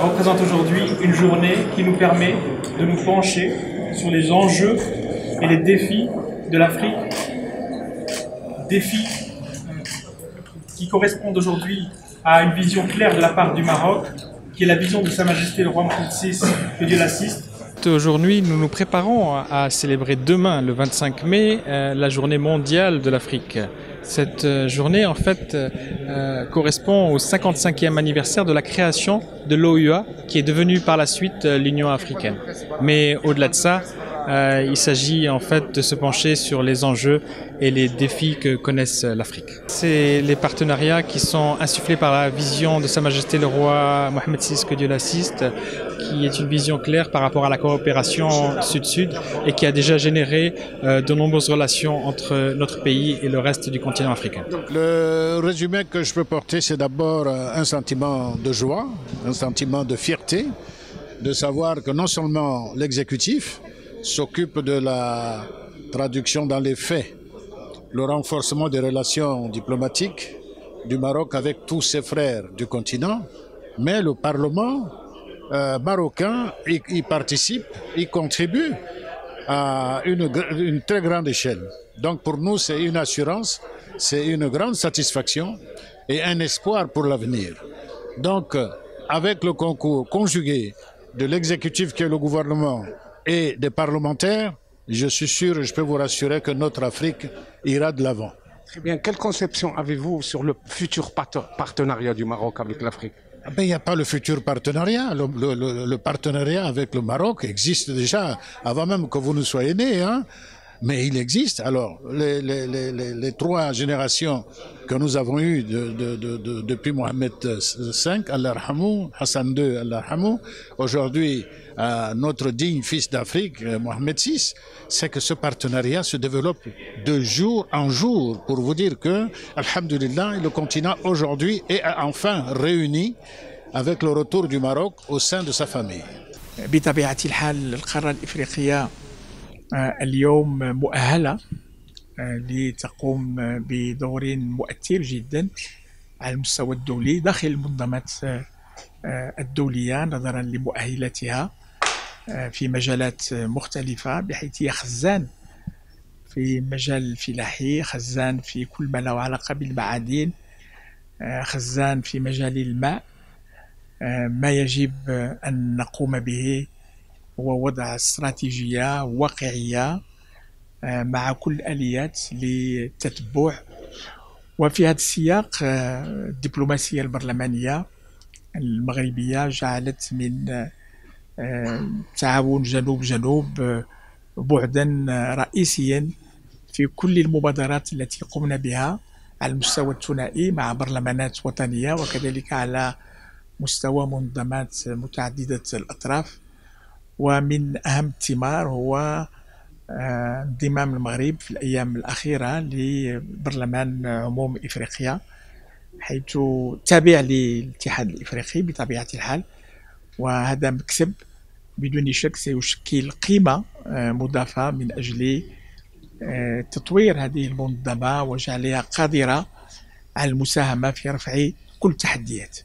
représente aujourd'hui une journée qui nous permet de nous pencher sur les enjeux et les défis de l'Afrique, défis qui correspondent aujourd'hui à une vision claire de la part du Maroc, qui est la vision de Sa Majesté le roi Mohammed VI, que Dieu l'assiste. Aujourd'hui, nous nous préparons à célébrer demain, le 25 mai, la journée mondiale de l'Afrique. Cette journée, en fait, correspond au 55e anniversaire de la création de l'OUA, qui est devenue par la suite l'Union africaine. Mais au-delà de ça, il s'agit en fait de se pencher sur les enjeux et les défis que connaissent l'Afrique. C'est les partenariats qui sont insufflés par la vision de Sa Majesté le roi Mohammed VI, que Dieu l'assiste, qui est une vision claire par rapport à la coopération sud-sud et qui a déjà généré de nombreuses relations entre notre pays et le reste du continent africain. Le résumé que je peux porter, c'est d'abord un sentiment de joie, un sentiment de fierté, de savoir que non seulement l'exécutif s'occupe de la traduction dans les faits, le renforcement des relations diplomatiques du Maroc avec tous ses frères du continent, mais le Parlement marocain y participe, y contribue à une très grande échelle. Donc pour nous, c'est une assurance, c'est une grande satisfaction et un espoir pour l'avenir. Donc avec le concours conjugué de l'exécutif qui est le gouvernement et des parlementaires, je suis sûr et je peux vous rassurer que notre Afrique ira de l'avant. Très bien. Quelle conception avez-vous sur le futur partenariat du Maroc avec l'Afrique? Il n'y a pas le futur partenariat. Le partenariat avec le Maroc existe déjà avant même que vous ne soyez nés, hein. Mais il existe. Alors, les trois générations que nous avons eues depuis Mohamed V, Allah Rahmou, Hassan II, Allah Rahmou, aujourd'hui, notre digne fils d'Afrique, Mohamed VI, c'est que ce partenariat se développe de jour en jour pour vous dire que, alhamdulillah, le continent aujourd'hui est enfin réuni avec le retour du Maroc au sein de sa famille. بطبيعة الحال القارة الإفريقية اليوم مؤهلة لتقوم بدور مؤثر جدا على المستوى الدولي داخل المنظمات الدولية نظرا لمؤهلاتها في مجالات مختلفة، بحيث هي خزان في مجال الفلاحي، خزان في كل ما له علاقة بالمعادن، خزان في مجال الماء. ما يجب أن نقوم به هو وضع استراتيجية واقعية مع كل الآليات للتتبع. وفي هذا السياق الدبلوماسية البرلمانية المغربية جعلت من تعاون جنوب بعدا رئيسيا في كل المبادرات التي قمنا بها على المستوى الثنائي مع برلمانات وطنية وكذلك على مستوى منظمات متعددة الأطراف. ومن أهم الثمار هو انضمام المغرب في الأيام الأخيرة لبرلمان عموم إفريقيا، حيث تابع للاتحاد الإفريقي بطبيعة الحال، وهذا مكسب بدون شك سيشكل قيمة مضافة من أجل تطوير هذه المنظمة وجعلها قادرة على المساهمة في رفع كل التحديات.